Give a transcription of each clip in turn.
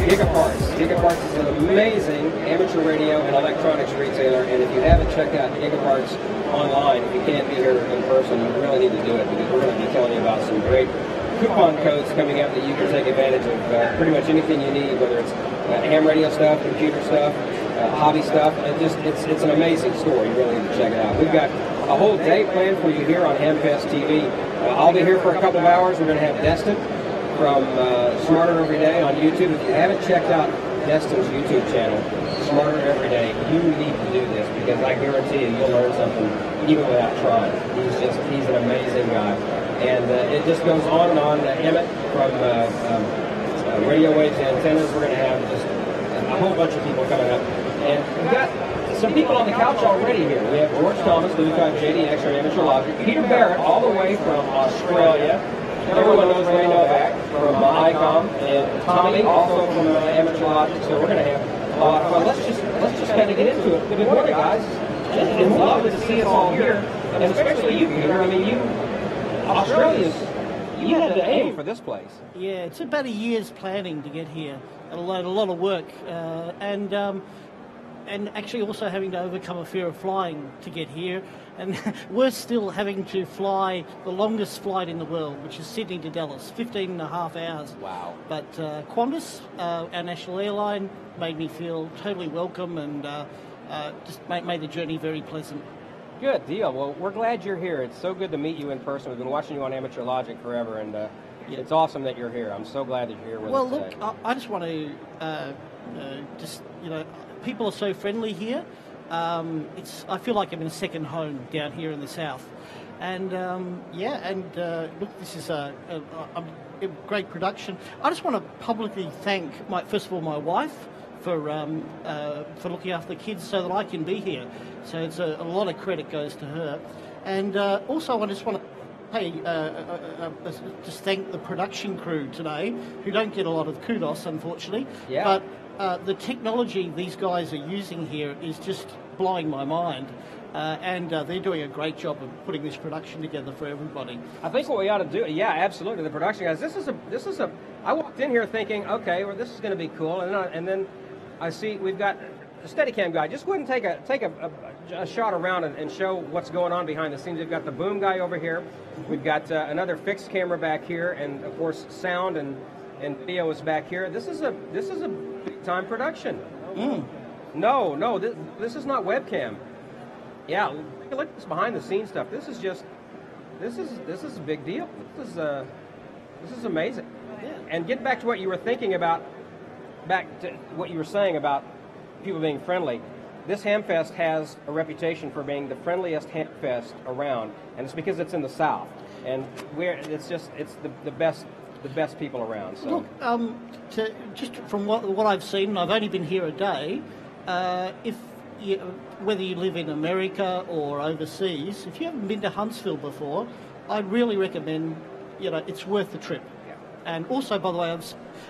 Gigaparts. Gigaparts is an amazing amateur radio and electronics retailer, and if you haven't checked out Gigaparts online, if you can't be here in person, you really need to do it, because we're going to be telling you about some great coupon codes coming up that you can take advantage of pretty much anything you need, whether it's ham radio stuff, computer stuff, hobby stuff. It's an amazing store. You really need to check it out. We've got a whole day planned for you here on Hamfest TV. I'll be here for a couple of hours. We're going to have Destin from Smarter Every Day on YouTube. If you haven't checked out Destin's YouTube channel, Smarter Every Day, you need to do this, because I guarantee you, you'll learn something even without trying. He's an amazing guy. And it just goes on and on. Emmett from Radio Waves and Antennas. We're going to have just a whole bunch of people coming up. And we've got some people on the couch already here. We have George Thomas, the JDX or Amateur Logic. Peter Barrett, all the way from Australia. Everyone knows Ray Novak from ICOM. And Tommy, also from Amateur Logic. So we're going to have a lot of fun. Let's just kind of get into it. Good morning, guys. It's lovely to see us all here. And especially you, Peter. I mean, Australia's, you had to aim for this place. Yeah, it's about a year's planning to get here. A lot of work, and actually also having to overcome a fear of flying to get here. And we're still having to fly the longest flight in the world, which is Sydney to Dallas, 15 and a half hours. Wow. But Qantas, our national airline, made me feel totally welcome, and just made the journey very pleasant. Good deal. Well, we're glad you're here. It's so good to meet you in person. We've been watching you on Amateur Logic forever, and it's awesome that you're here. I'm so glad that you're here with us today. Well, look, I just want to people are so friendly here. I feel like I'm in a second home down here in the south, and look, this is a great production. I just want to publicly thank first of all my wife for looking after the kids so that I can be here. So it's a lot of credit goes to her. And also I just want to just thank the production crew today, who don't get a lot of kudos, unfortunately. Yeah. But the technology these guys are using here is just blowing my mind. And they're doing a great job of putting this production together for everybody. I think what we ought to do, yeah, absolutely, the production guys. This is a. I walked in here thinking, okay, well, this is going to be cool, and then I see we've got a Steadicam guy. Just go ahead and take a shot around and show what's going on behind the scenes. We've got the boom guy over here. We've got another fixed camera back here, and of course sound and video is back here. This is a big time production. No, this is not webcam. Yeah, look at this behind the scenes stuff. This is a big deal. This is amazing. Yeah. And get back to what you were thinking about. Back to what you were saying about people being friendly. This Hamfest has a reputation for being the friendliest Hamfest around, and it's because it's in the South, and it's the best people around. So look, just from what I've seen, and I've only been here a day. Whether you live in America or overseas, if you haven't been to Huntsville before, I'd really recommend. It's worth the trip. And also, by the way,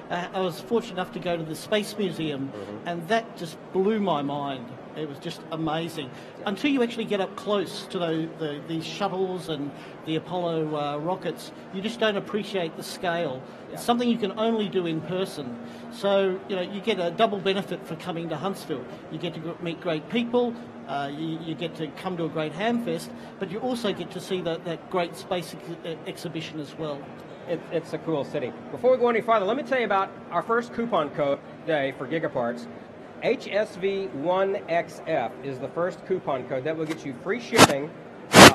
I was fortunate enough to go to the Space Museum, and that just blew my mind. It was just amazing. Until you actually get up close to these shuttles and the Apollo rockets, you just don't appreciate the scale. It's something you can only do in person. So, you get a double benefit for coming to Huntsville. You get to meet great people, you get to come to a great Hamfest, but you also get to see that great space exhibition as well. It's a cool city. Before we go any farther, let me tell you about our first coupon code today for Gigaparts. HSV1XF is the first coupon code that will get you free shipping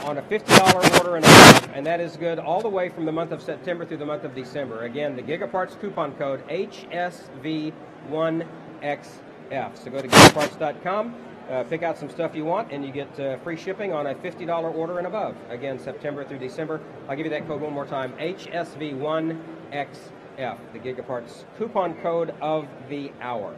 on a $50 order and above, and that is good all the way from the month of September through the month of December. Again, the Gigaparts coupon code HSV1XF. So go to gigaparts.com. Pick out some stuff you want, and you get free shipping on a $50 order and above. Again, September through December. I'll give you that code one more time, HSV1XF, the Gigaparts coupon code of the hour.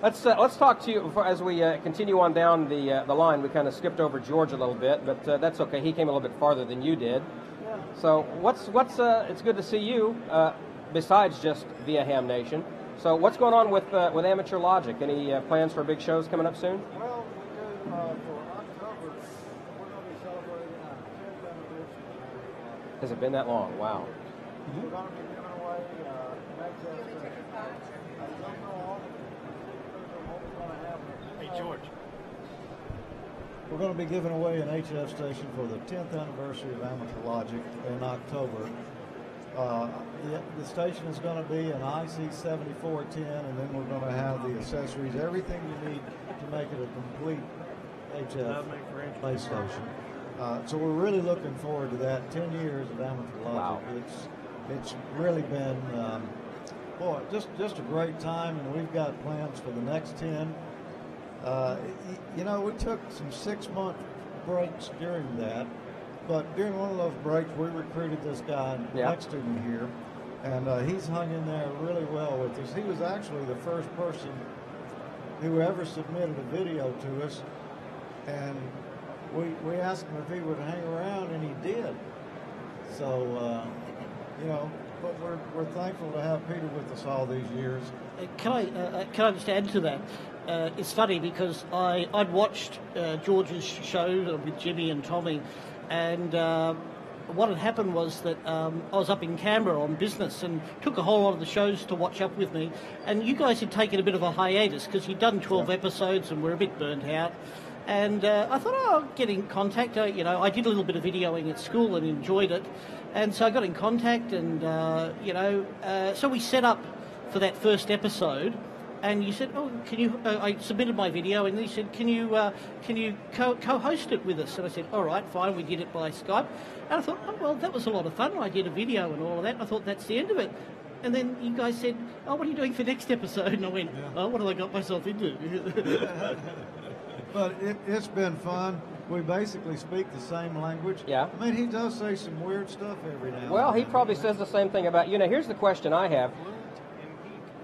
Let's talk to you as we continue on down the line. We kind of skipped over George a little bit, but that's okay. He came a little bit farther than you did. Yeah. So it's good to see you, besides just via Ham Nation. So what's going on with Amateur Logic? Any plans for big shows coming up soon? Well, for October, we're going to be celebrating our 10th anniversary. Has it been that long? Wow. We're going to be giving away don't know all of what we're going to have. Hey, George. We're going to be giving away an HF station for the 10th anniversary of Amateur Logic in October. The station is going to be an IC7410, and then we're going to have the accessories, everything you need to make it a complete HF base station. So we're really looking forward to that. 10 years of Amateur Logic. Wow. It's really been, boy, just a great time, and we've got plans for the next 10. You know, we took some 6-month breaks during that, but during one of those breaks, we recruited this guy next to me here, and he's hung in there really well with us. He was actually the first person who ever submitted a video to us, and we asked him if he would hang around, and he did. So, you know, but we're thankful to have Peter with us all these years. Can I just add to that? It's funny because I'd watched George's show with Jimmy and Tommy, and what had happened was that I was up in Canberra on business and took a whole lot of the shows to watch up with me, and you guys had taken a bit of a hiatus because you'd done 12 episodes and were a bit burnt out. And I thought, oh, I'll get in contact. You know, I did a little bit of videoing at school and enjoyed it, and so I got in contact, and so we set up for that first episode. And you said, oh, can you, I submitted my video, and he said, can you co-host it with us? And I said, all right, fine. We did it by Skype. And I thought, oh, well, that was a lot of fun. I did a video and all of that. I thought, that's the end of it. And then you guys said, oh, what are you doing for next episode? And I went, oh, what have I got myself into? But it's been fun. We basically speak the same language. Yeah. I mean, he does say some weird stuff every now and then. Well, he probably says the same thing about, here's the question I have.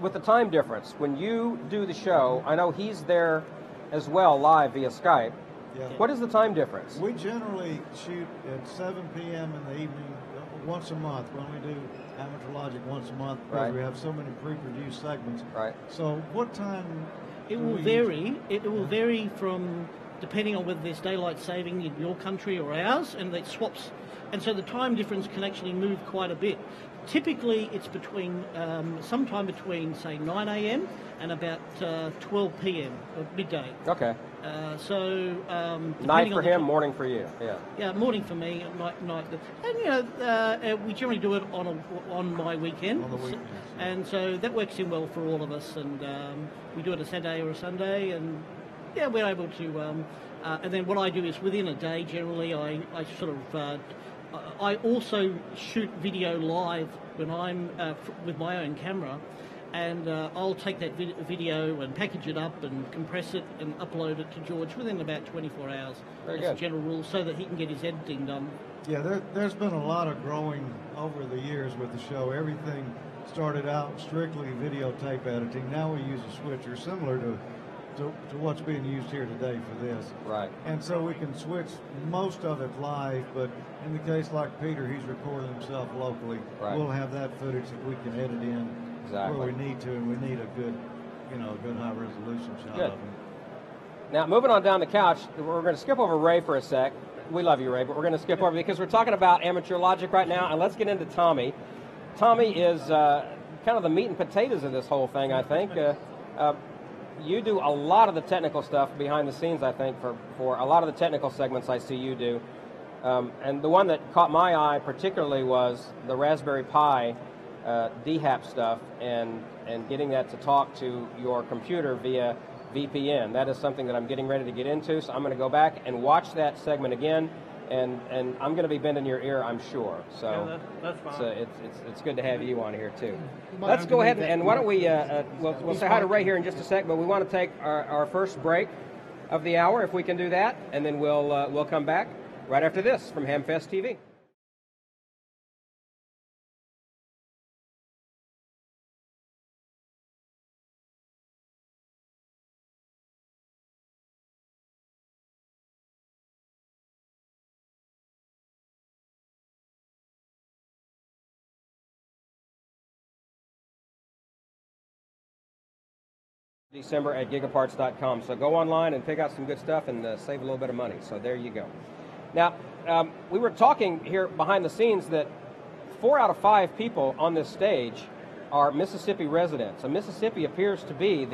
With the time difference, when you do the show, I know he's there as well live via Skype. Yeah. What is the time difference? We generally shoot at 7 p.m. in the evening once a month when we do Amateur Logic once a month because Right. we have so many pre-produced segments. Right. So what time It do will we vary. It will vary from depending on whether there's daylight saving in your country or ours, and it swaps. And so the time difference can actually move quite a bit. Typically, it's between sometime between, say, 9 a.m. and about 12 p.m. or midday. Okay. Night Night for him, morning for you. Yeah. Yeah, morning for me, night. And we generally do it on my weekend. On the weekends. And so that works in well for all of us. And we do it a Saturday or a Sunday, and yeah, we're able to. And then what I do is within a day, generally, I sort of. I also shoot video live when I'm with my own camera, and I'll take that video and package it up and compress it and upload it to George within about 24 hours. Very That's good. a general rule, so that he can get his editing done. Yeah, there's been a lot of growing over the years with the show. Everything started out strictly videotape editing. Now we use a switcher similar to what's being used here today for this. Right. And so we can switch most of it live, but in the case like Peter, he's recording himself locally. Right. We'll have that footage that we can edit in Exactly. where we need to, and we need a good, good high resolution shot Good. of him. Now, moving on down the couch, we're going to skip over Ray for a sec. We love you, Ray, but we're going to skip over because we're talking about Amateur Logic right now, and let's get into Tommy. Tommy is kind of the meat and potatoes of this whole thing, I think. You do a lot of the technical stuff behind the scenes, I think, for a lot of the technical segments I see you do. And the one that caught my eye particularly was the Raspberry Pi DHAP stuff and getting that to talk to your computer via VPN. That is something that I'm getting ready to get into, so I'm going to go back and watch that segment again, and I'm going to be bending your ear, I'm sure. So Yeah, that's fine. so it's good to have you on here too. Let's go ahead and why don't we we'll say hi to Ray here in just a sec, but we want to take our first break of the hour if we can do that, and then we'll come back right after this from Hamfest TV. December at gigaparts.com. So go online and pick out some good stuff and save a little bit of money. So there you go. Now, we were talking here behind the scenes that 4 out of 5 people on this stage are Mississippi residents. And Mississippi appears to be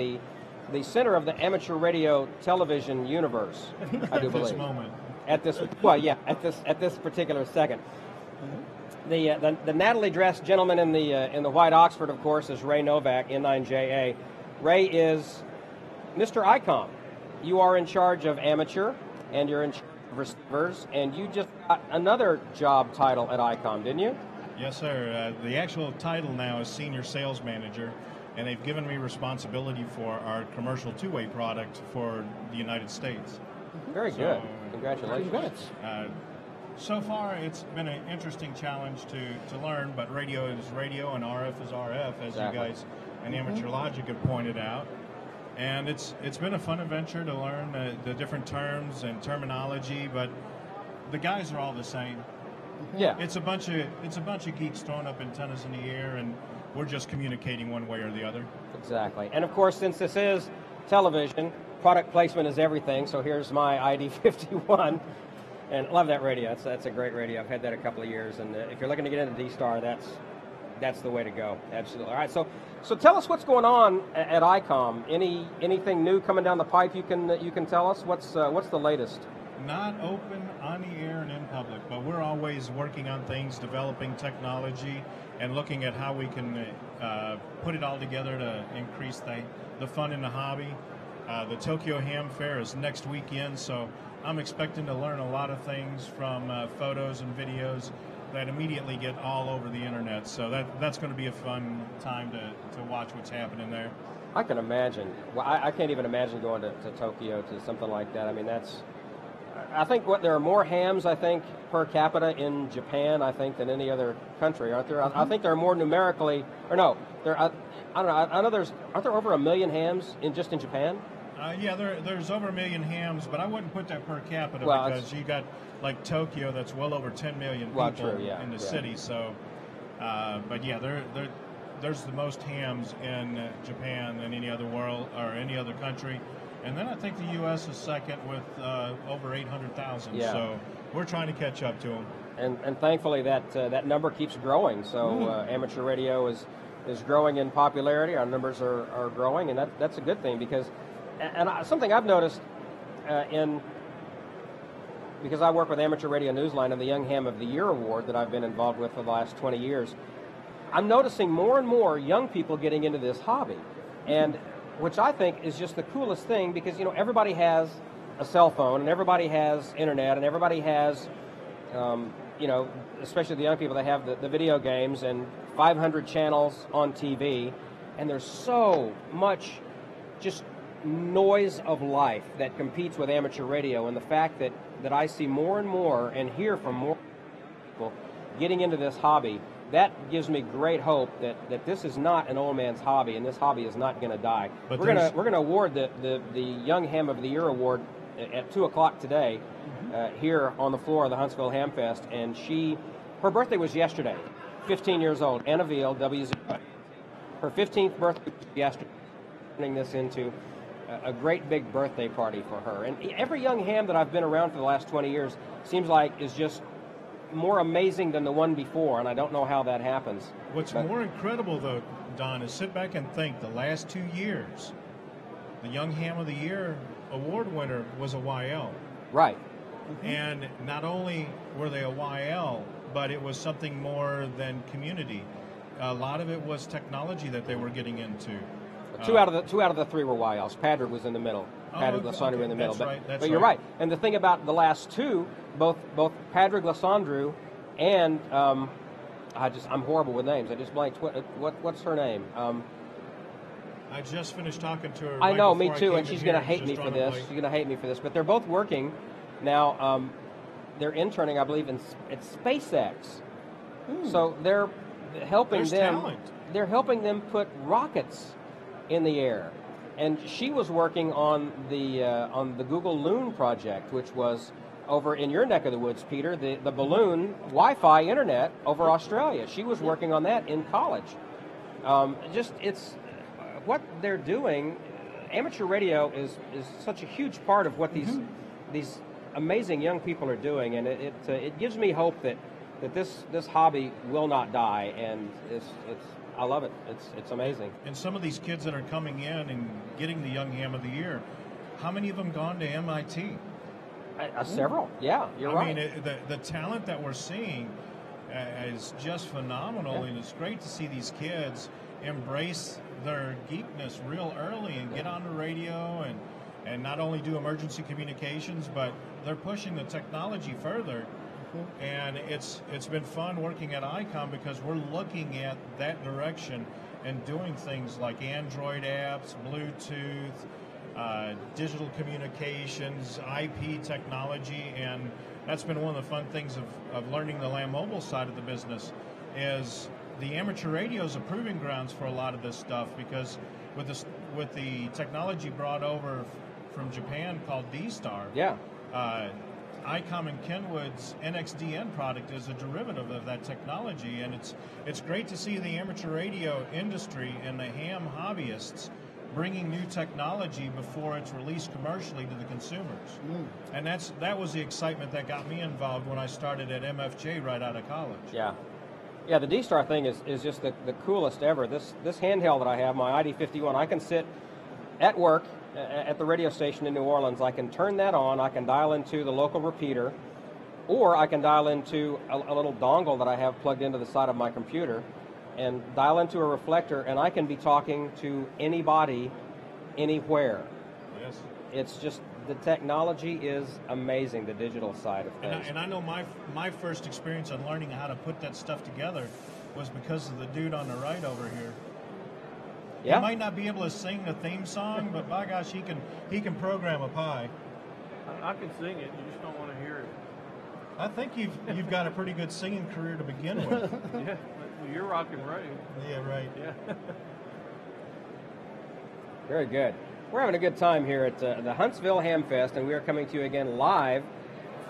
the center of the amateur radio television universe, I do believe. At this moment. At this particular second. The Natalie dressed gentleman in the white Oxford, of course, is Ray Novak, N9JA. Ray is Mr. ICOM. You are in charge of amateur, and you're in charge of receivers, and you just got another job title at ICOM, didn't you? Yes, sir. The actual title now is Senior Sales Manager, and they've given me responsibility for our commercial two-way product for the United States. Very good. Congratulations. So far, it's been an interesting challenge to learn, but radio is radio and RF is RF, as you guys and Amateur Logic have pointed out. And it's been a fun adventure to learn the different terms and terminology, but the guys are all the same. Yeah. It's a bunch of geeks throwing up antennas in the air, and we're just communicating one way or the other. Exactly. And of course, since this is television, product placement is everything. So here's my ID51. And love that radio. That's a great radio. I've had that a couple of years, and if you're looking to get into D-Star, that's the way to go. Absolutely. All right. So tell us what's going on at ICOM. Anything new coming down the pipe you can tell us? What's the latest? Not open on the air and in public, but we're always working on things, developing technology, and looking at how we can put it all together to increase the fun in the hobby. The Tokyo Ham Fair is next weekend, so I'm expecting to learn a lot of things from photos and videos that immediately get all over the internet. So that's going to be a fun time to watch what's happening there. I can imagine. Well, I can't even imagine going to Tokyo to something like that. I mean, I think there are more hams, I think, per capita in Japan, I think, than any other country, aren't there? I think there are more numerically, or no, I don't know. I know aren't there over 1 million hams just in Japan? Yeah, there's over 1 million hams, but I wouldn't put that per capita because you got like Tokyo, that's well over 10 million people in the city. So, but yeah, there's the most hams in Japan than any other world or any other country, and then I think the U.S. is second with over 800,000. Yeah. So we're trying to catch up to them. And thankfully that number keeps growing. So amateur radio is growing in popularity. Our numbers are growing, and that's a good thing because. And something I've noticed because I work with Amateur Radio Newsline and the Young Ham of the Year Award that I've been involved with for the last 20 years, I'm noticing more and more young people getting into this hobby, and which I think is just the coolest thing because, everybody has a cell phone and everybody has internet and everybody has, especially the young people, they have the video games and 500 channels on TV, and there's so much just noise of life that competes with amateur radio, and the fact that I see more and more and hear from more people getting into this hobby, that gives me great hope that this is not an old man's hobby, and this hobby is not going to die. But we're going to award the Young Ham of the Year Award at 2:00 today here on the floor of the Huntsville Hamfest, and her birthday was yesterday, 15 years old, Anna Veal, WZ. Her 15th birthday was yesterday, turning this into a great big birthday party for her. And every young ham that I've been around for the last 20 years seems like is just more amazing than the one before, and I don't know how that happens. What's more incredible, though, Don, is sit back and think the last 2 years, the Young Ham of the Year award winner was a YL. Right. And not only were they a YL, but it was something more than community. A lot of it was technology that they were getting into. Two out of the three were YLs. Patrick was in the middle. Patrick Lasandru in the middle. But you're right. And the thing about the last two, both Patrick Lasandru and I'm horrible with names. I just blanked. What's her name? I just finished talking to her. I know, me too, and she's going to hate me for this. She's going to hate me for this. But they're both working now. They're interning, I believe, at SpaceX. So they're helping them. Talent. They're helping them put rockets in the air, and she was working on the Google Loon project, which was over in your neck of the woods, Peter, the balloon Wi-Fi internet over Australia. She was working on that in college. It's what they're doing. Amateur radio is such a huge part of what these amazing young people are doing, and it gives me hope that this hobby will not die, and I love it. It's amazing. And some of these kids that are coming in and getting the Young Ham of the Year, how many of them gone to MIT? Several. Yeah, you're right. I mean, the talent that we're seeing is just phenomenal, and it's great to see these kids embrace their geekness real early and get on the radio and not only do emergency communications, but they're pushing the technology further. And it's been fun working at ICOM because we're looking at that direction and doing things like Android apps, Bluetooth, digital communications, IP technology, and that's been one of the fun things of learning the Land Mobile side of the business is the amateur radio is a proving grounds for a lot of this stuff, because with the technology brought over from Japan called D-Star, ICOM and Kenwood's NXDN product is a derivative of that technology, and it's great to see the amateur radio industry and the ham hobbyists bringing new technology before it's released commercially to the consumers. And that was the excitement that got me involved when I started at MFJ right out of college. Yeah, the D-Star thing is just the coolest ever. This handheld that I have, my ID51, I can sit at work at the radio station in New Orleans. I can turn that on, I can dial into the local repeater, or I can dial into a little dongle that I have plugged into the side of my computer and dial into a reflector, and I can be talking to anybody, anywhere. Yes. It's just, the technology is amazing, the digital side of things. And I know my first experience on learning how to put that stuff together was because of the dude on the right over here. Yeah. He might not be able to sing the theme song, but by gosh, he can program a pie. I can sing it, you just don't want to hear it. I think you've got a pretty good singing career to begin with. Yeah, well, you're rocking right. Yeah, right. Yeah. Very good. We're having a good time here at the Huntsville Hamfest, and we are coming to you again live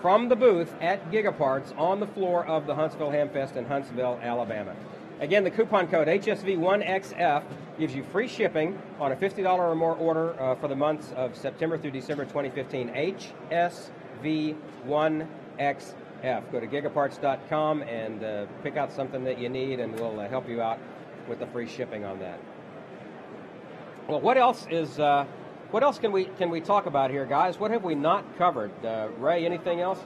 from the booth at Gigaparts on the floor of the Huntsville Hamfest in Huntsville, Alabama. Again, the coupon code HSV1XF gives you free shipping on a $50 or more order for the months of September through December 2015. HSV1XF. Go to gigaparts.com and pick out something that you need, and we'll help you out with the free shipping on that. Well, what else can we talk about here, guys? What have we not covered? Ray, anything else?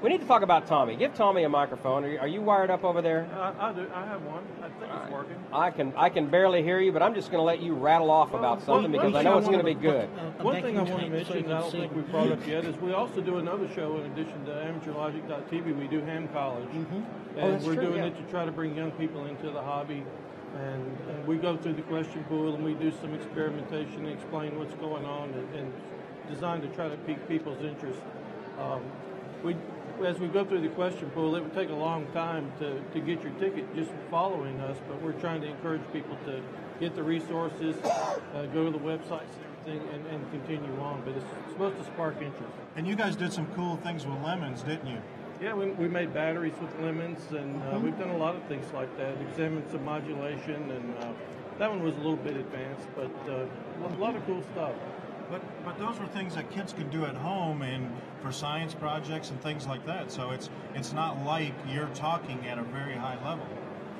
We need to talk about Tommy. Give Tommy a microphone. Are you wired up over there? I do. I have one. I think it's working. I can barely hear you, but I'm just going to let you rattle off about something because I know it's going to be good. One thing I want to mention that I don't think we've brought up yet is we also do another show in addition to AmateurLogic.tv. We do Ham College. And we're doing it to try to bring young people into the hobby. And we go through the question pool and we do some experimentation and explain what's going on and designed to try to pique people's interest. As we go through the question pool, it would take a long time to get your ticket just following us, but we're trying to encourage people to get the resources, go to the websites and everything, and continue on. But it's supposed to spark interest. And you guys did some cool things with lemons, didn't you? Yeah, we made batteries with lemons, and we've done a lot of things like that, examined some modulation, and that one was a little bit advanced, but a lot of cool stuff. But those were things that kids can do at home and for science projects and things like that. So it's not like you're talking at a very high level.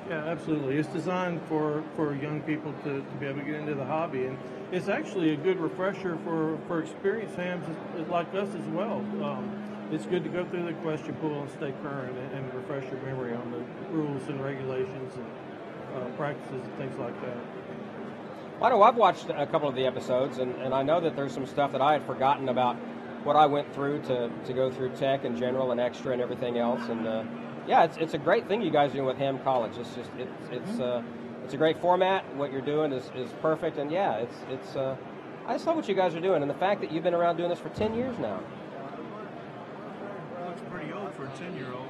Yeah, absolutely. It's designed for young people to be able to get into the hobby, and it's actually a good refresher for experienced hams like us as well. It's good to go through the question pool and stay current and refresh your memory on the rules and regulations and practices and things like that. I know I've watched a couple of the episodes, and I know that there's some stuff that I had forgotten about what I went through to go through tech in general and extra and everything else. And yeah, it's a great thing you guys are doing with Ham College. It's a great format. What you're doing is perfect, and yeah, it's I just love what you guys are doing, and the fact that you've been around doing this for 10 years now. Looks pretty old for a 10-year-old.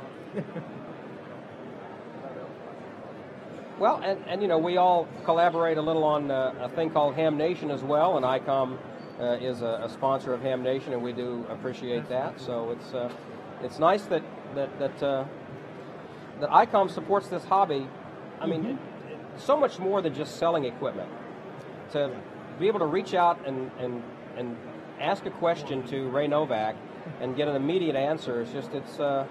Well, and you know, we all collaborate a little on a thing called Ham Nation as well, and ICOM is a sponsor of Ham Nation, and we do appreciate that. So it's nice that ICOM supports this hobby. I mean, so much more than just selling equipment. To be able to reach out and ask a question to Ray Novak and get an immediate answer is just so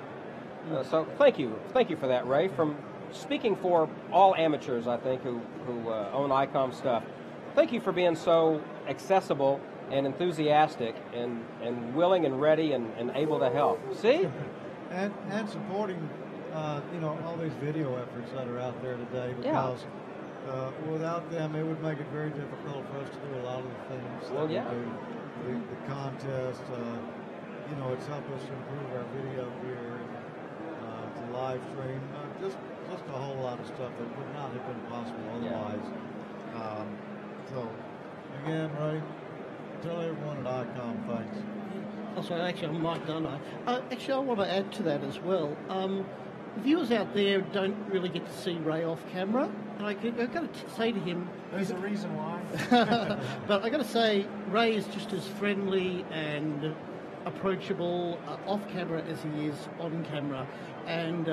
thank you for that, Ray, from speaking for all amateurs, I think, who own ICOM stuff, thank you for being so accessible and enthusiastic and willing and ready and able to help. See? And supporting, all these video efforts that are out there today, because without them, it would make it very difficult for us to do a lot of the things that we do. The contest, it's helped us improve our video gear, the live stream, just a whole lot of stuff that would not have been possible otherwise. So, again, Ray, tell everyone at ICOM thanks. Also, actually, I'm Mike Dunno. Actually, I want to add to that as well. Viewers out there don't really get to see Ray off camera, and I've got to say to him... There's a reason why. But I've got to say, Ray is just as friendly and approachable off camera as he is on camera. And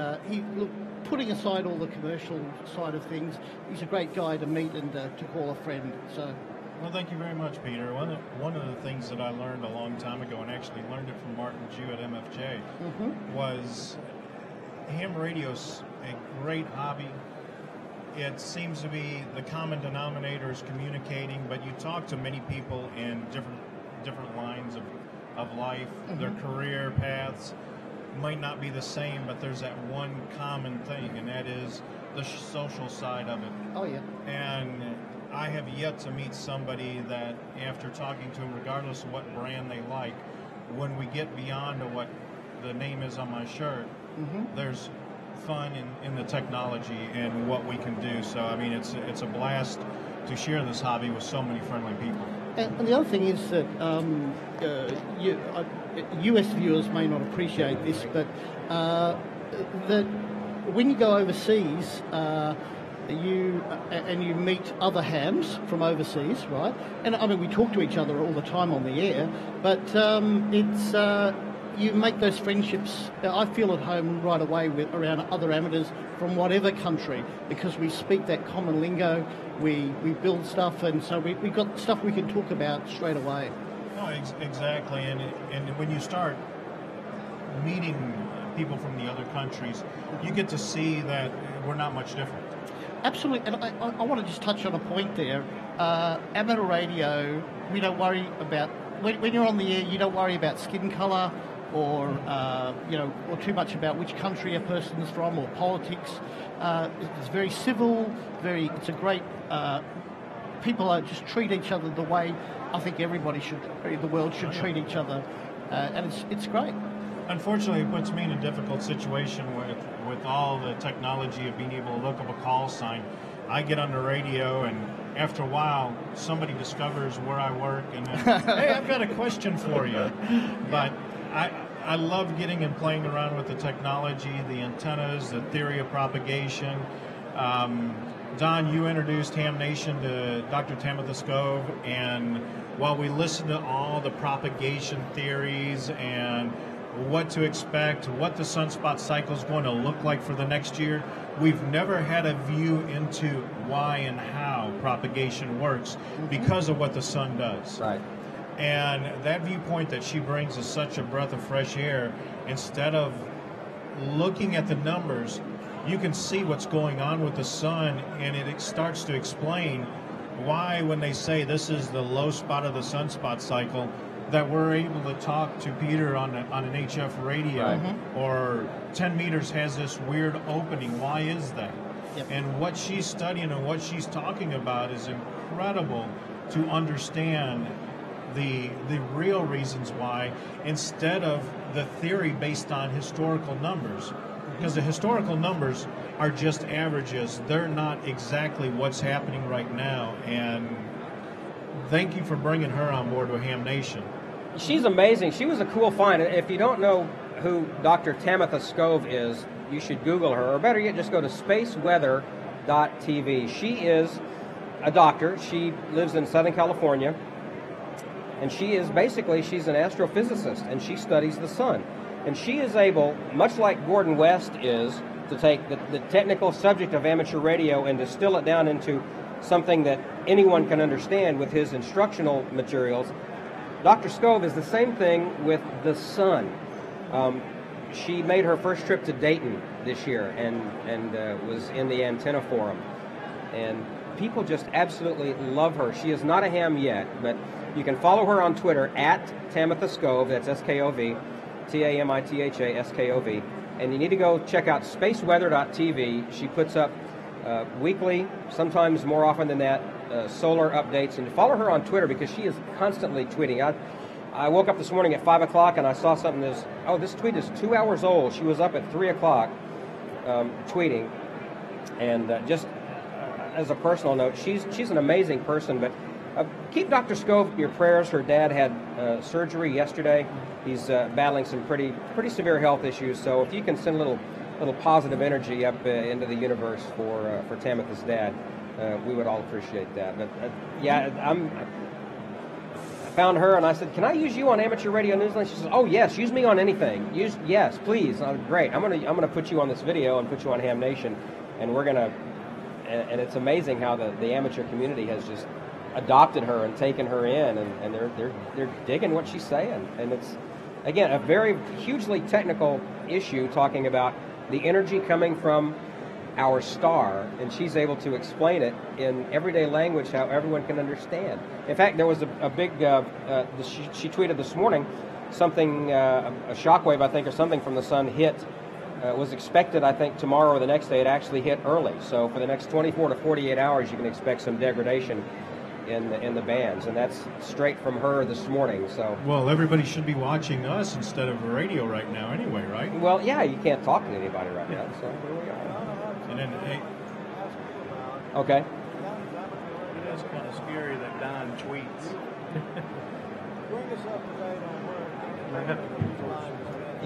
putting aside all the commercial side of things, he's a great guy to meet and to call a friend. So... Well, thank you very much, Peter. One of the things that I learned a long time ago, and actually learned it from Martin Jew at MFJ, was ham radio's a great hobby. It seems to be the common denominator is communicating, but you talk to many people in different lines of life. Their career paths might not be the same, but there's that one common thing, and that is the social side of it. Oh, yeah. And I have yet to meet somebody that, after talking to them, regardless of what brand they like, when we get beyond to what the name is on my shirt, there's fun in the technology and what we can do. So, I mean, it's a blast to share this hobby with so many friendly people. And the other thing is that US viewers may not appreciate this, but that when you go overseas, you meet other hams from overseas, right? And I mean, we talk to each other all the time on the air, but you make those friendships. I feel at home right away around other amateurs from whatever country, because we speak that common lingo, we build stuff, and so we've got stuff we can talk about straight away. Oh, exactly, and when you start meeting people from the other countries, you get to see that we're not much different. Absolutely, and I want to just touch on a point there. Amateur radio, we don't worry about, when you're on the air, you don't worry about skin colour or too much about which country a person's from or politics. It's very civil, it's a great, people just treat each other the way I think everybody the world should treat each other, and it's great. Unfortunately, it puts me in a difficult situation with all the technology of being able to look up a call sign. I get on the radio, and after a while, somebody discovers where I work, and then, hey, I've got a question for you. But I love getting and playing around with the technology, the antennas, the theory of propagation. Don, you introduced Ham Nation to Dr. Tamitha Skov, and while we listen to all the propagation theories and what to expect, what the sunspot cycle is going to look like for the next year, we've never had a view into why and how propagation works because of what the sun does. Right. And that viewpoint that she brings is such a breath of fresh air. Instead of looking at the numbers, you can see what's going on with the sun, and it starts to explain why, when they say this is the low spot of the sunspot cycle, that we're able to talk to Peter on an HF radio, or 10 meters has this weird opening. Why is that? Yep. And what she's studying and what she's talking about is incredible to understand the real reasons why, instead of the theory based on historical numbers. Because the historical numbers are just averages. They're not exactly what's happening right now. And thank you for bringing her on board with Ham Nation. She's amazing. She was a cool find. If you don't know who Dr. Tamitha Skov is, you should Google her, or better yet, just go to spaceweather.tv. She is a doctor. She lives in Southern California, and she's an astrophysicist, and she studies the sun. And she is able, much like Gordon West is, to take the technical subject of amateur radio and distill it down into something that anyone can understand with his instructional materials. Dr. Skov is the same thing with the sun. she made her first trip to Dayton this year and was in the Antenna Forum. And people just absolutely love her. She is not a ham yet, but you can follow her on Twitter at Tamitha Skov, that's S-K-O-V, Tamitha S-K-O-V. And you need to go check out spaceweather.tv. She puts up weekly, sometimes more often than that, solar updates. And follow her on Twitter because she is constantly tweeting. I woke up this morning at 5 o'clock and I saw something that was, oh, this tweet is 2 hours old. She was up at 3 o'clock tweeting. And just as a personal note, she's an amazing person, but keep Dr. Skov in your prayers. Her dad had surgery yesterday. He's battling some pretty severe health issues, so if you can send a little positive energy up into the universe for Tamitha's dad, we would all appreciate that. But yeah, I found her and I said, "Can I use you on Amateur Radio Newsline?" She says, "Oh yes, use me on anything. Yes, please." Great. I'm gonna put you on this video and put you on Ham Nation, and we're gonna. And it's amazing how the amateur community has just adopted her and taken her in, and they're digging what she's saying. And it's, again, a very hugely technical issue talking about the energy coming from our star, and she's able to explain it in everyday language how everyone can understand. In fact, there was a big, she tweeted this morning, something, a shockwave, I think, or something from the sun hit. Was expected, I think, tomorrow or the next day. It actually hit early. So for the next 24 to 48 hours, you can expect some degradation in the bands, and that's straight from her this morning. So well, everybody should be watching us instead of radio right now, anyway, right? Well, yeah, you can't talk to anybody right now. So here we are. And then, hey, okay. It is kind of scary that Don tweets. Bring us up to date on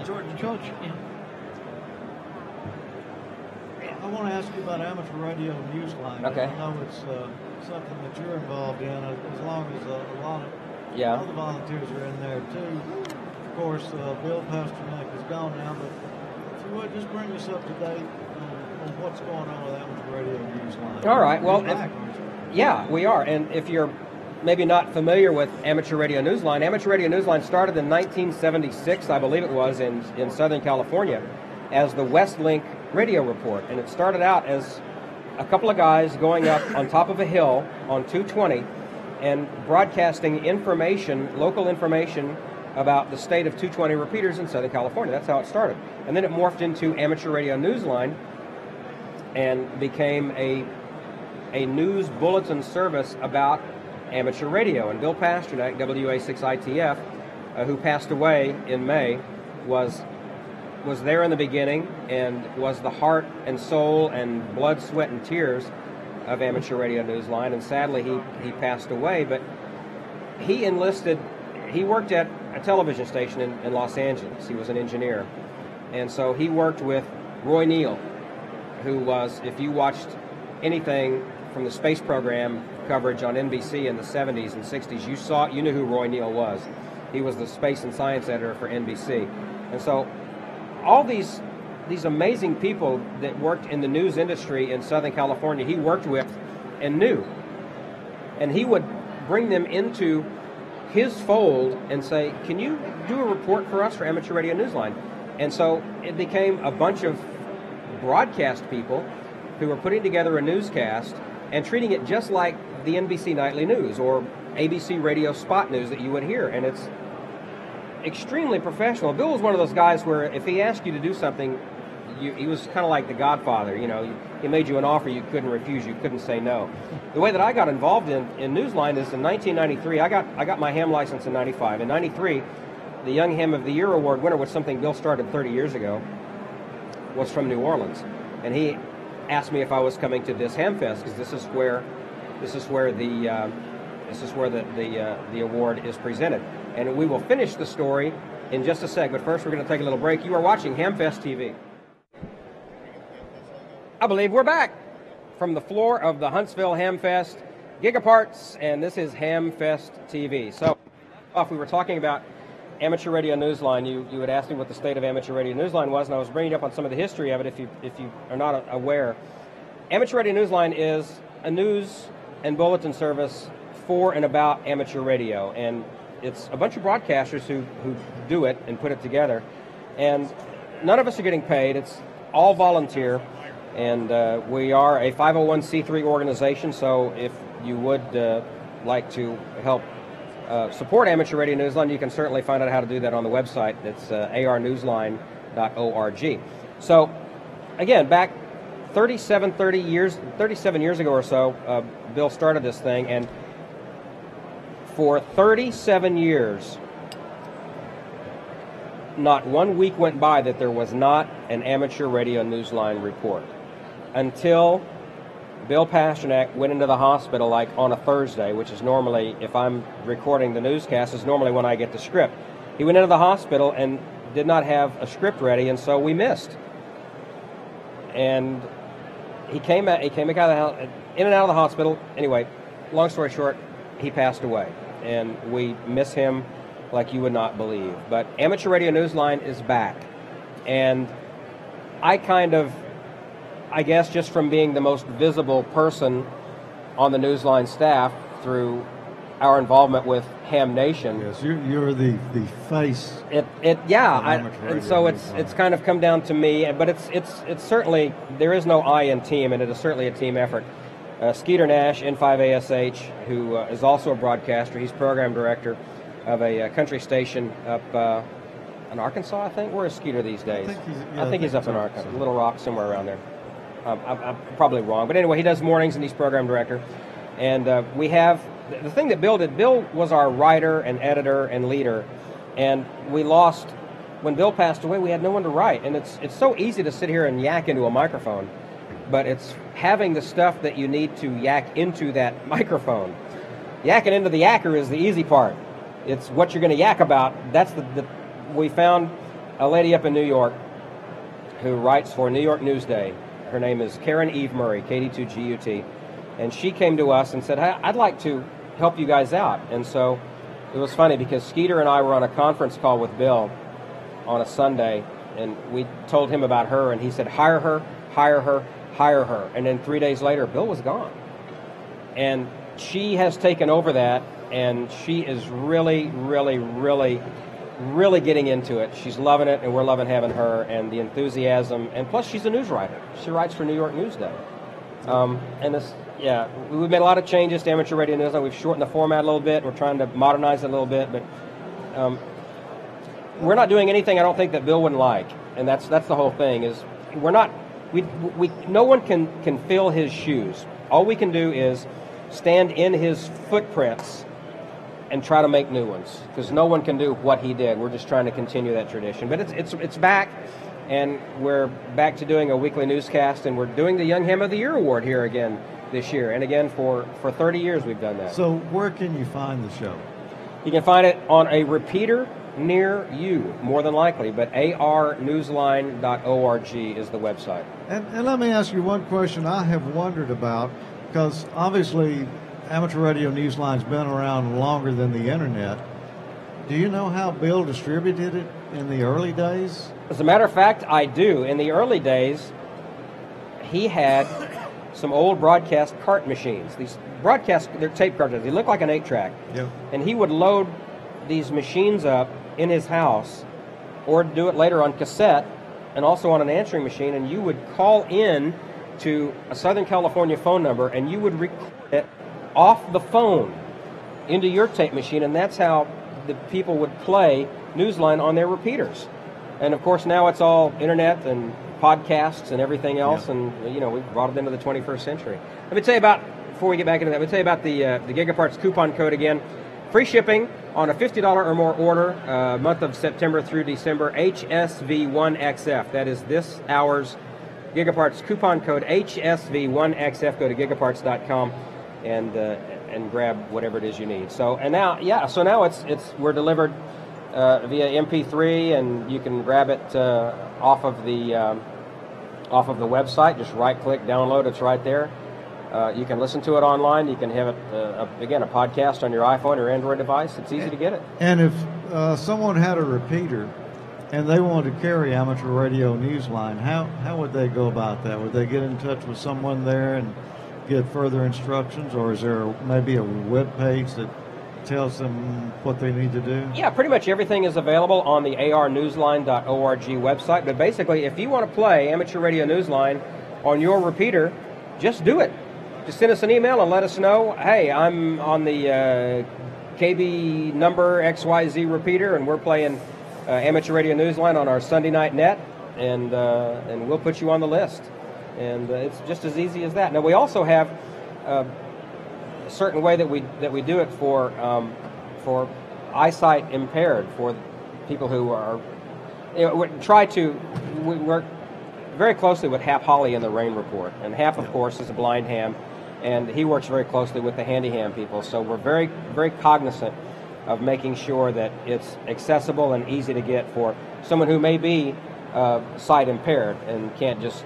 where George, yeah. I want to ask you about Amateur Radio Newsline. Okay. I know it's something that you're involved in, as long as a lot of other volunteers are in there too. Of course, Bill Pasternak is gone now, but if you would just bring us up to date on what's going on with Amateur Radio Newsline. All right. Well, back, yeah, we are. And if you're maybe not familiar with Amateur Radio Newsline, Amateur Radio Newsline started in 1976, I believe it was, in Southern California, as the Westlink Radio Report, and it started out as a couple of guys going up on top of a hill on 220 and broadcasting information, local information about the state of 220 repeaters in Southern California. That's how it started. And then it morphed into Amateur Radio Newsline and became a news bulletin service about amateur radio. And Bill Pasternak, WA6ITF, who passed away in May, was there in the beginning and was the heart and soul and blood, sweat, and tears of Amateur Radio Newsline. And sadly, he passed away. But he worked at a television station in Los Angeles. He was an engineer. And so he worked with Roy Neal, who was, if you watched anything from the space program coverage on NBC in the 70s and 60s, you knew who Roy Neal was. He was the space and science editor for NBC. And so all these amazing people that worked in the news industry in Southern California, he worked with and knew. And he would bring them into his fold and say, "Can you do a report for us for Amateur Radio Newsline?" And so it became a bunch of broadcast people who were putting together a newscast and treating it just like the NBC Nightly News or ABC Radio Spot News that you would hear. And it's extremely professional. Bill was one of those guys where if he asked you to do something, he was kind of like the Godfather. You know, he made you an offer you couldn't refuse, you couldn't say no. The way that I got involved in Newsline is in 1993. I got my ham license in 95. In 93, the Young Ham of the Year award winner, was something Bill started 30 years ago, was from New Orleans, and he asked me if I was coming to this Hamfest because this is where the award is presented. And we will finish the story in just a sec, but first we're going to take a little break. You are watching Hamfest TV. I believe we're back from the floor of the Huntsville Hamfest Gigaparts, and this is Hamfest TV. So, we were talking about Amateur Radio Newsline. You had asked me what the state of Amateur Radio Newsline was, and I was bringing up on some of the history of it if you are not aware. Amateur Radio Newsline is a news and bulletin service for and about amateur radio, and it's a bunch of broadcasters who do it and put it together. And none of us are getting paid. It's all volunteer, and we are a 501c3 organization. So if you would like to help support Amateur Radio Newsline, you can certainly find out how to do that on the website. It's arnewsline.org. So again, back 37 years ago or so, Bill started this thing, and for 37 years, not one week went by that there was not an Amateur Radio Newsline report, until Bill Pasternak went into the hospital like on a Thursday, which is normally, if I'm recording the newscast, is normally when I get the script. He went into the hospital and did not have a script ready, and so we missed. And he came out of the house, in and out of the hospital. Anyway, long story short, he passed away, and we miss him like you would not believe. But Amateur Radio Newsline is back, and I guess just from being the most visible person on the Newsline staff through our involvement with Ham Nation. Yes, you're the face. And so it's kind of come down to me, but it's certainly, there is no I in team, and it is certainly a team effort. Skeeter Nash, N5ASH, who is also a broadcaster, he's program director of a country station up in Arkansas, I think. Where is Skeeter these days? I think he's up in Arkansas, Little Rock, somewhere around there. I'm probably wrong, but anyway, he does mornings and he's program director. And we have the thing that Bill did. Bill was our writer and editor and leader, and we lost when Bill passed away. We had no one to write, and it's so easy to sit here and yak into a microphone, but it's having the stuff that you need to yak into that microphone. Yakking into the yacker is the easy part. It's what you're going to yak about. That's we found a lady up in New York who writes for New York Newsday. Her name is Karen Eve Murray, KD2GUT, and she came to us and said, "Hey, I'd like to help you guys out." And so it was funny because Skeeter and I were on a conference call with Bill on a Sunday, and we told him about her, and he said, hire her, hire her, hire her. And then 3 days later, Bill was gone. And she has taken over that, and she is really, really, really, really getting into it. She's loving it, and we're loving having her, and the enthusiasm. And plus, she's a news writer. She writes for New York Newsday. And this, yeah, we've made a lot of changes to Amateur Radio Newsline. We've shortened the format a little bit. We're trying to modernize it a little bit, but we're not doing anything I don't think that Bill wouldn't like. And that's the whole thing. Is we're not. No one can fill his shoes. All we can do is stand in his footprints and try to make new ones, because no one can do what he did. We're just trying to continue that tradition. But it's back, and we're back to doing a weekly newscast, and we're doing the Young Ham of the Year award here again this year. And again, for 30 years we've done that. So where can you find the show? You can find it on a repeater near you, more than likely, but arnewsline.org is the website. And let me ask you one question I have wondered about, because obviously Amateur Radio Newsline's been around longer than the internet. Do you know how Bill distributed it in the early days? As a matter of fact, I do. In the early days, he had some old broadcast cart machines. These broadcast, they're tape cartridges. They look like an 8-track. Yep. And he would load these machines up in his house, or do it later on cassette, and also on an answering machine, and you would call in to a Southern California phone number, and you would record it off the phone into your tape machine, and that's how the people would play Newsline on their repeaters. And of course now it's all internet and podcasts and everything else, and we've brought it into the 21st century. Let me tell you about, before we get back into that, let me tell you about the Gigaparts coupon code again. Free shipping on a $50 or more order, month of September through December, HSV1XF. That is this hour's Gigaparts coupon code, HSV1XF. Go to gigaparts.com and grab whatever it is you need. So now we're delivered via MP3, and you can grab it off of the website. Just right-click, download. It's right there. You can listen to it online. You can have it, a podcast on your iPhone or Android device. It's easy to get it. And if someone had a repeater and they wanted to carry Amateur Radio Newsline, how would they go about that? Would they get in touch with someone there and get further instructions, or is there maybe a web page that tells them what they need to do? Yeah, pretty much everything is available on the arnewsline.org website. But basically, if you want to play Amateur Radio Newsline on your repeater, just do it. Just send us an email and let us know, hey, I'm on the KB number XYZ repeater, and we're playing Amateur Radio Newsline on our Sunday night net, and we'll put you on the list. And it's just as easy as that. Now, we also have a certain way that we do it for eyesight impaired, for people who are, we work very closely with Hap Holly in the Rain Report, and Hap, of course, is a blind ham, and he works very closely with the handy ham people, so we're very, very cognizant of making sure that it's accessible and easy to get for someone who may be sight impaired and can't just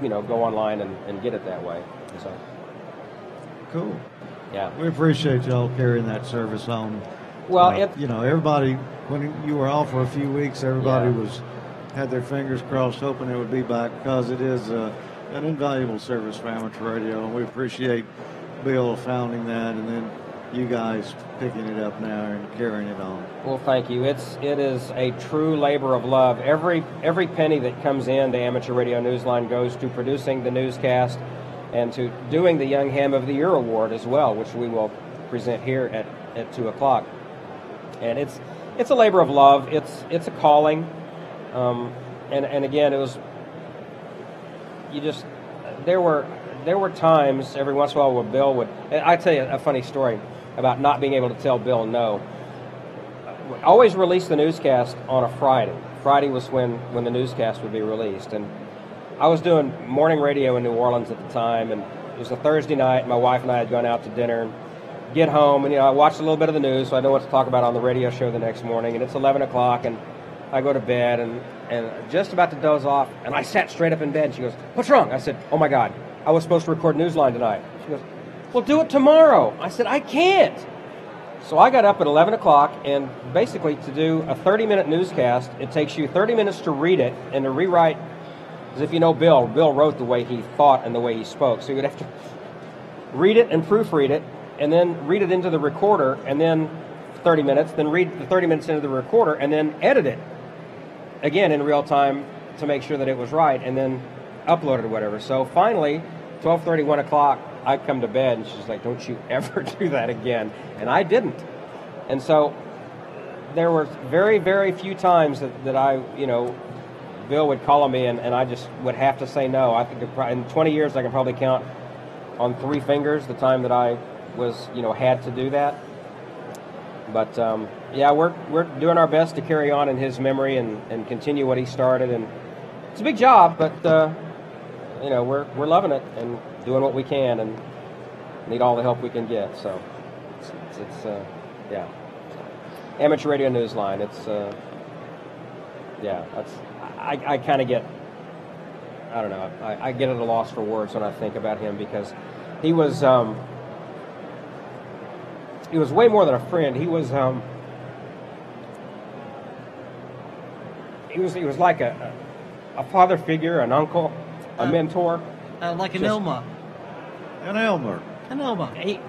go online and get it that way. So cool. Yeah, we appreciate y'all carrying that service on. Well, everybody, when you were off for a few weeks, everybody had their fingers crossed, hoping it would be back, because it is an invaluable service for amateur radio, and we appreciate Bill founding that, and then you guys picking it up now and carrying it on. Well, thank you. It is a true labor of love. Every penny that comes in to Amateur Radio Newsline goes to producing the newscast and to doing the Young Ham of the Year Award as well, which we will present here at 2 o'clock. And it's a labor of love. It's a calling. And again, it was there were times every once in a while where Bill would. I tell you a funny story about not being able to tell Bill no. Always release the newscast on a Friday. Friday was when the newscast would be released, and I was doing morning radio in New Orleans at the time, and it was a Thursday night. My wife and I had gone out to dinner, and get home, and I watched a little bit of the news, so I know what to talk about on the radio show the next morning. And it's 11 o'clock, and I go to bed, and just about to doze off, and I sat straight up in bed. She goes, "What's wrong?" I said, "Oh my God, I was supposed to record Newsline tonight." She goes, "Well, do it tomorrow." I said, "I can't." So I got up at 11 o'clock, and basically to do a 30-minute newscast, it takes you 30 minutes to read it and to rewrite. As if Bill wrote the way he thought and the way he spoke. So you would have to read it and proofread it, and then read it into the recorder, and then 30 minutes, then read the 30 minutes into the recorder, and then edit it again in real time to make sure that it was right, and then upload it or whatever. So finally, 12:30, 1 o'clock, I come to bed, and she's like, "Don't you ever do that again." And I didn't. And so there were very, very few times that I, Bill would call on me, and I just would have to say no. I think in 20 years, I can probably count on 3 fingers the time that I was, had to do that. But we're doing our best to carry on in his memory and continue what he started. And it's a big job, but we're loving it and doing what we can, and need all the help we can get. So it's Amateur Radio Newsline. It's that's. I kind of get, I don't know, I get at a loss for words when I think about him, because he was way more than a friend. He was like a father figure, an uncle, a mentor. Like an Elmer. An Elmer.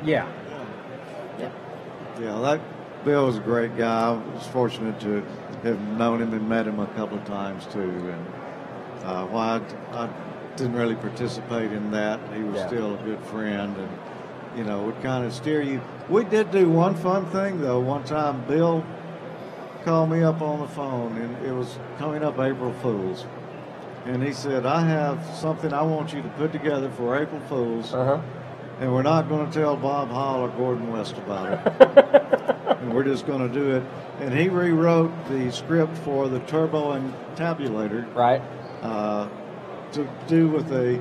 Yeah, that Bill was a great guy. I was fortunate to have known him and met him a couple of times too. And while I didn't really participate in that, he was still a good friend, and would kind of steer you. We did do one fun thing though. One time, Bill called me up on the phone, and it was coming up April Fool's, and he said, "I have something I want you to put together for April Fool's." And we're not going to tell Bob Hall or Gordon West about it. And we're just going to do it. And he rewrote the script for the turbo and tabulator. Right. To do with a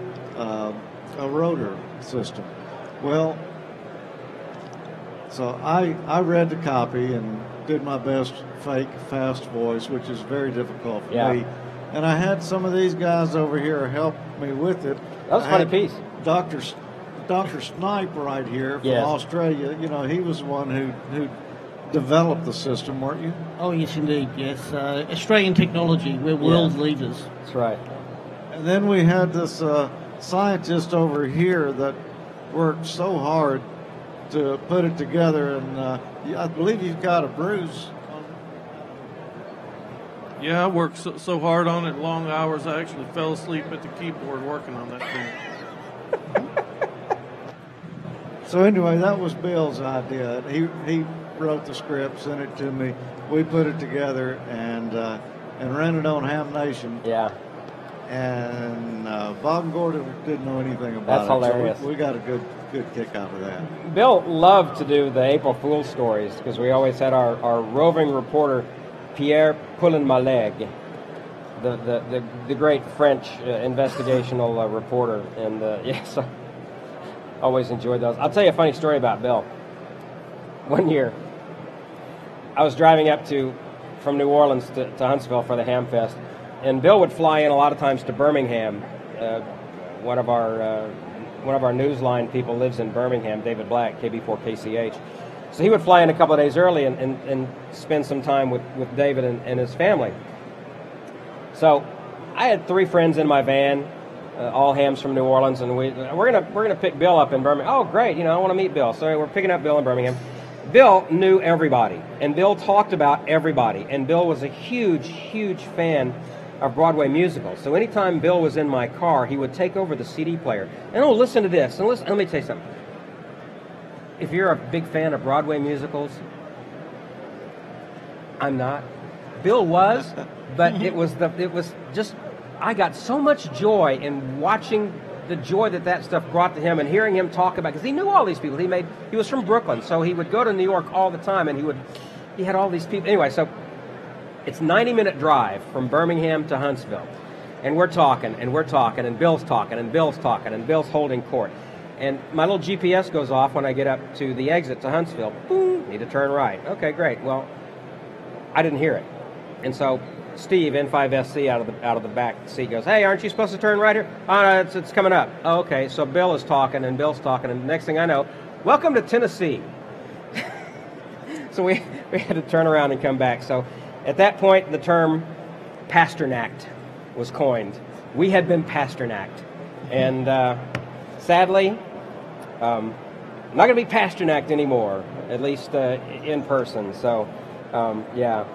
rotor system. Well, so I read the copy and did my best fake fast voice, which is very difficult for me. And I had some of these guys over here help me with it. That was a funny piece. Dr. Snipe right here from Australia, he was the one who developed the system, weren't you? Oh, yes, indeed, yes. Australian technology, we're world leaders. That's right. And then we had this scientist over here that worked so hard to put it together, and I believe you've got a bruise. Yeah, I worked so hard on it, long hours, I actually fell asleep at the keyboard working on that thing. So anyway, that was Bill's idea. He wrote the script, sent it to me. We put it together and ran it on Ham Nation. Yeah. And Bob and Gordon didn't know anything about That's it. hilarious. So we got a good kick out of that. Bill loved to do the April Fool's stories because we always had our roving reporter, Pierre Pullen-Maleg, the great French investigational reporter. And yes, I always enjoyed those. I'll tell you a funny story about Bill. One year, I was driving up from New Orleans to Huntsville for the Hamfest, and Bill would fly in a lot of times to Birmingham. One of our Newsline people lives in Birmingham, David Black, KB4KCH. So he would fly in a couple of days early and spend some time with David and his family. So I had 3 friends in my van, all hams from New Orleans, and we're gonna pick Bill up in Birmingham. Oh, great! I want to meet Bill. So we're picking up Bill in Birmingham. Bill knew everybody, and Bill talked about everybody, and Bill was a huge, huge fan of Broadway musicals. So anytime Bill was in my car, he would take over the CD player and listen to this, and listen. Let me tell you something. If you're a big fan of Broadway musicals, I'm not. Bill was, but it was just. I got so much joy in watching the joy that stuff brought to him and hearing him talk about, because he knew all these people. He was from Brooklyn, so he would go to New York all the time, and he had all these people. Anyway, so it's 90-minute drive from Birmingham to Huntsville, and we're talking, and Bill's talking, and Bill's talking, and Bill's holding court. And my little GPS goes off when I get up to the exit to Huntsville. Boom, need to turn right. Okay, great. Well, I didn't hear it. And so Steve, N5SC, out of the back seat goes, "Hey, aren't you supposed to turn right here?" "Oh, no, it's coming up." Oh, okay, so Bill is talking, and Bill's talking, and the next thing I know, "Welcome to Tennessee." So we had to turn around and come back. So at that point, the term Pasternacked was coined. We had been Pasternacked. And sadly, not going to be Pasternacked anymore, at least in person. So, yeah.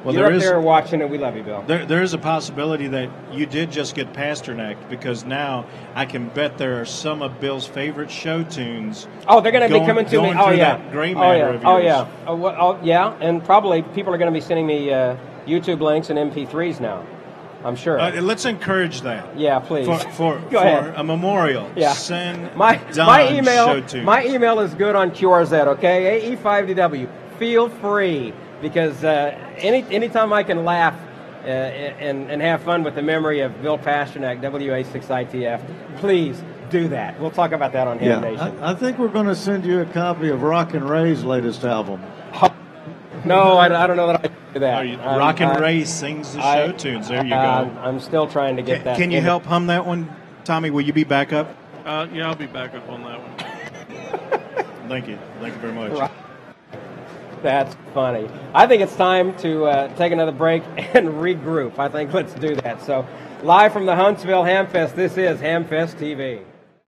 Well, You're up there watching it. We love you, Bill. There is a possibility that you did just get Pasternacked, because now I can bet there are some of Bill's favorite show tunes. Oh, they're going to be coming to me. Oh, yeah. That gray matter of yours. Oh, yeah. And probably people are going to be sending me YouTube links and MP3s now. I'm sure. Let's encourage that. Yeah, please. For a memorial. Yeah. Send my email. show tunes. My email is good on QRZ. Okay, AE5DW. Feel free. Because anytime I can laugh and have fun with the memory of Bill Pasternack, WA6ITF, please do that. We'll talk about that on Ham Nation. I think we're going to send you a copy of Rockin' Ray's latest album. No, I don't know that I can do that. Rockin' Ray sings the show tunes. There you go. I'm still trying to get that. Can you help hum that one? Tommy, will you be back up? Yeah, I'll be back up on that one. Thank you. Thank you very much. That's funny. I think it's time to take another break and regroup. I think let's do that. So, live from the Huntsville Hamfest, this is Hamfest TV.